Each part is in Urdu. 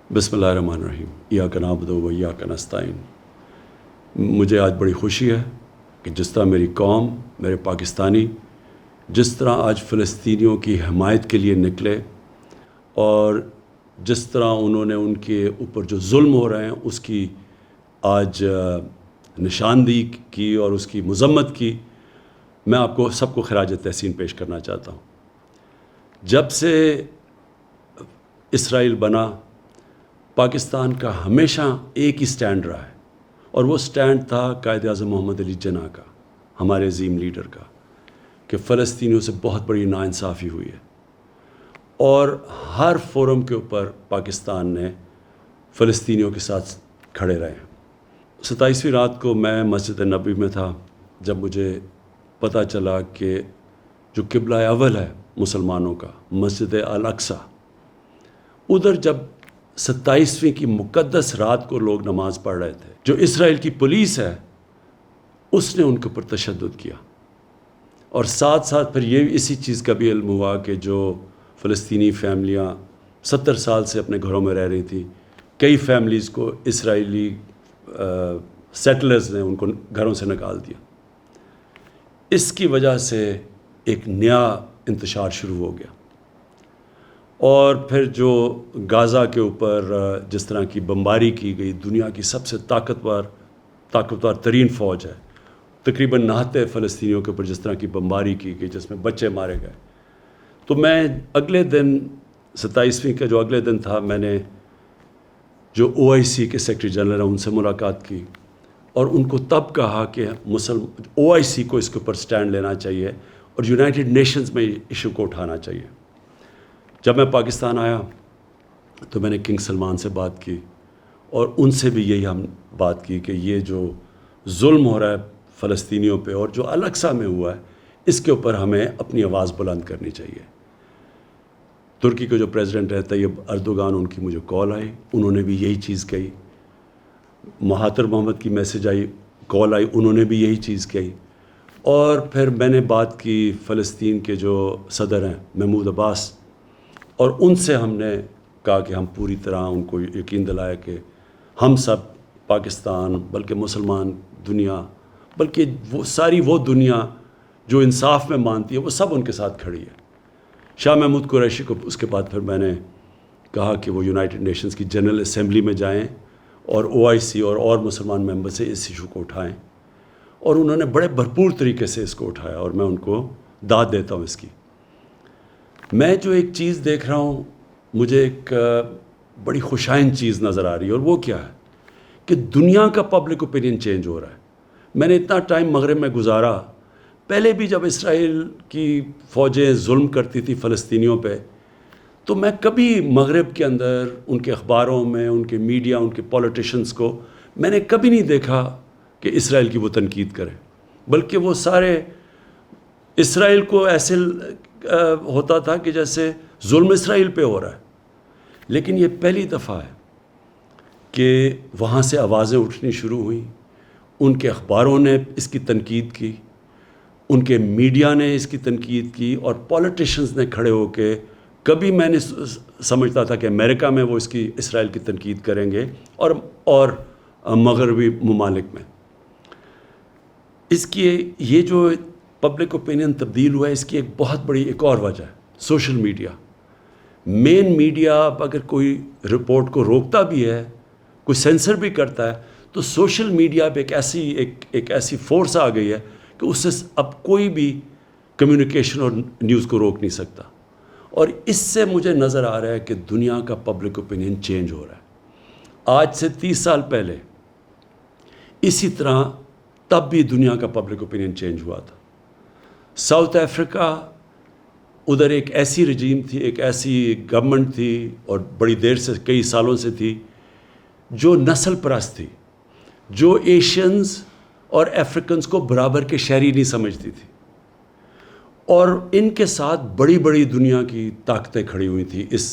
بسم اللہ الرحمن الرحیم ایاک نعبد و ایاک نستعین۔ مجھے آج بڑی خوشی ہے کہ جس طرح میری قوم، میرے پاکستانی جس طرح آج فلسطینیوں کی حمایت کے لیے نکلے اور جس طرح انہوں نے ان کے اوپر جو ظلم ہو رہے ہیں اس کی آج نشاندہی کی اور اس کی مذمت کی، میں آپ کو سب کو خراج تحسین پیش کرنا چاہتا ہوں۔ جب سے اسرائیل بنا، پاکستان کا ہمیشہ ایک ہی سٹینڈ رہا ہے، اور وہ سٹینڈ تھا قائد اعظم محمد علی جناح کا، ہمارے عظیم لیڈر کا، کہ فلسطینیوں سے بہت بڑی ناانصافی ہوئی ہے، اور ہر فورم کے اوپر پاکستان نے فلسطینیوں کے ساتھ کھڑے رہے ہیں۔ 27ویں رات کو میں مسجد نبوی میں تھا جب مجھے پتہ چلا کہ جو قبلہ اول ہے مسلمانوں کا، مسجد الاقصی، ادھر جب 27ویں کی مقدس رات کو لوگ نماز پڑھ رہے تھے، جو اسرائیل کی پولیس ہے اس نے ان کے اوپر تشدد کیا، اور ساتھ ساتھ پھر یہ اسی چیز کا بھی علم ہوا کہ جو فلسطینی فیملیاں 70 سال سے اپنے گھروں میں رہ رہی تھیں، کئی فیملیز کو اسرائیلی سیٹلرز نے ان کو گھروں سے نکال دیا۔ اس کی وجہ سے ایک نیا انتشار شروع ہو گیا، اور پھر جو غازہ کے اوپر جس طرح کی بمباری کی گئی، دنیا کی سب سے طاقتور ترین فوج ہے، تقریباً 69 فلسطینیوں کے اوپر جس طرح کی بمباری کی گئی جس میں بچے مارے گئے، تو میں اگلے دن 27ویں کا جو اگلے دن تھا، میں نے جو OIC کے سیکرٹری جنرل ہیں ان سے ملاقات کی، اور ان کو تب کہا کہ OIC کو اس کے اوپر سٹینڈ لینا چاہیے اور یونائٹڈ نیشنز میں ایشو کو اٹھانا چاہیے۔ جب میں پاکستان آیا تو میں نے کنگ سلمان سے بات کی، اور ان سے بھی یہی ہم بات کی کہ یہ جو ظلم ہو رہا ہے فلسطینیوں پہ اور جو الاقصی میں ہوا ہے، اس کے اوپر ہمیں اپنی آواز بلند کرنی چاہیے۔ ترکی کے جو پریزیڈنٹ ہے طیب اردوغان، ان کی مجھے کال آئی، انہوں نے بھی یہی چیز کہی۔ مہاتر محمد کی میسج آئی، کال آئی، انہوں نے بھی یہی چیز کہی۔ اور پھر میں نے بات کی فلسطین کے جو صدر ہیں محمود عباس، اور ان سے ہم نے کہا کہ ہم پوری طرح ان کو یقین دلایا کہ ہم سب پاکستان، بلکہ مسلمان دنیا، بلکہ وہ دنیا جو انصاف میں مانتی ہے، وہ سب ان کے ساتھ کھڑی ہے۔ شاہ محمود قریشی کو اس کے بعد پھر میں نے کہا کہ وہ یونائٹڈ نیشنز کی جنرل اسمبلی میں جائیں اور OIC اور مسلمان ممبر سے اس ایشو کو اٹھائیں، اور انہوں نے بڑے بھرپور طریقے سے اس کو اٹھایا، اور میں ان کو داد دیتا ہوں اس کی۔ میں جو ایک چیز دیکھ رہا ہوں، مجھے ایک بڑی خوشائند چیز نظر آ رہی ہے، اور وہ کیا ہے کہ دنیا کا پبلک اوپینین چینج ہو رہا ہے۔ میں نے اتنا ٹائم مغرب میں گزارا، پہلے بھی جب اسرائیل کی فوجیں ظلم کرتی تھی فلسطینیوں پہ، تو میں کبھی مغرب کے اندر ان کے اخباروں میں، ان کے میڈیا، ان کے پولیٹیشنز کو میں نے کبھی نہیں دیکھا کہ اسرائیل کی وہ تنقید کریں، بلکہ وہ سارے اسرائیل کو ایسے ہوتا تھا کہ جیسے ظلم اسرائیل پہ ہو رہا ہے۔ لیکن یہ پہلی دفعہ ہے کہ وہاں سے آوازیں اٹھنی شروع ہوئیں، ان کے اخباروں نے اس کی تنقید کی، ان کے میڈیا نے اس کی تنقید کی، اور پولیٹیشنز نے کھڑے ہو کے، کبھی میں نے سمجھتا تھا کہ امریکہ میں وہ اس کی اسرائیل کی تنقید کریں گے، اور مغربی ممالک میں۔ اس کی یہ جو پبلک اوپینین تبدیل ہوا ہے، اس کی ایک بہت بڑی ایک اور وجہ ہے سوشل میڈیا۔ مین میڈیا اگر کوئی رپورٹ کو روکتا بھی ہے، کوئی سینسر بھی کرتا ہے، تو سوشل میڈیا پہ ایک ایسی فورس آ گئی ہے کہ اس سے اب کوئی بھی کمیونیکیشن اور نیوز کو روک نہیں سکتا، اور اس سے مجھے نظر آ رہا ہے کہ دنیا کا پبلک اوپینین چینج ہو رہا ہے۔ آج سے 30 سال پہلے اسی طرح تب بھی دنیا کا پبلک اوپینین چینج ہوا تھا۔ ساؤتھ افریقہ، ادھر ایک ایسی رجیم تھی، ایک ایسی گورنمنٹ تھی، اور بڑی دیر سے، کئی سالوں سے تھی، جو نسل پرست تھی، جو ایشینز اور افریقنز کو برابر کے شہری نہیں سمجھتی تھی، اور ان کے ساتھ بڑی بڑی دنیا کی طاقتیں کھڑی ہوئی تھیں اس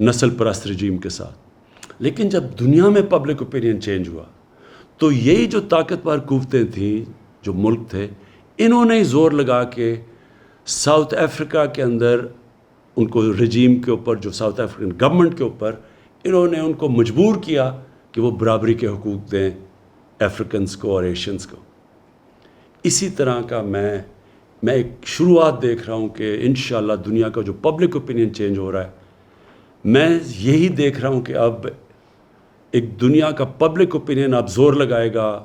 نسل پرست رجیم کے ساتھ۔ لیکن جب دنیا میں پبلک اوپینین چینج ہوا، تو یہی جو طاقتور قوتیں تھیں، جو ملک تھے، انہوں نے زور لگا کے ساؤتھ افریقہ کے اندر ان کو رجیم کے اوپر، جو ساؤتھ افریقن گورنمنٹ کے اوپر انہوں نے ان کو مجبور کیا کہ وہ برابری کے حقوق دیں افریقنس کو اور ایشینس کو۔ اسی طرح کا میں ایک شروعات دیکھ رہا ہوں کہ انشاءاللہ دنیا کا جو پبلک اوپینین چینج ہو رہا ہے، میں یہی دیکھ رہا ہوں کہ اب ایک دنیا کا پبلک اوپینین اب زور لگائے گا،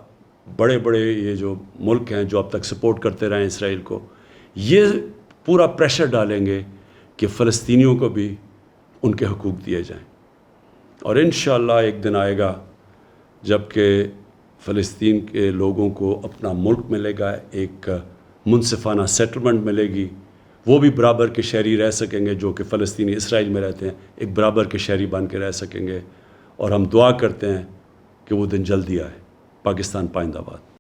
بڑے بڑے یہ جو ملک ہیں جو اب تک سپورٹ کرتے رہے ہیں اسرائیل کو، یہ پورا پریشر ڈالیں گے کہ فلسطینیوں کو بھی ان کے حقوق دیے جائیں۔ اور انشاءاللہ ایک دن آئے گا جب کہ فلسطین کے لوگوں کو اپنا ملک ملے گا، ایک منصفانہ سیٹلمنٹ ملے گی، وہ بھی برابر کے شہری رہ سکیں گے جو کہ فلسطینی اسرائیل میں رہتے ہیں، ایک برابر کے شہری بن کے رہ سکیں گے، اور ہم دعا کرتے ہیں کہ وہ دن جلدی آئے۔ پاکستان پائندہ باد۔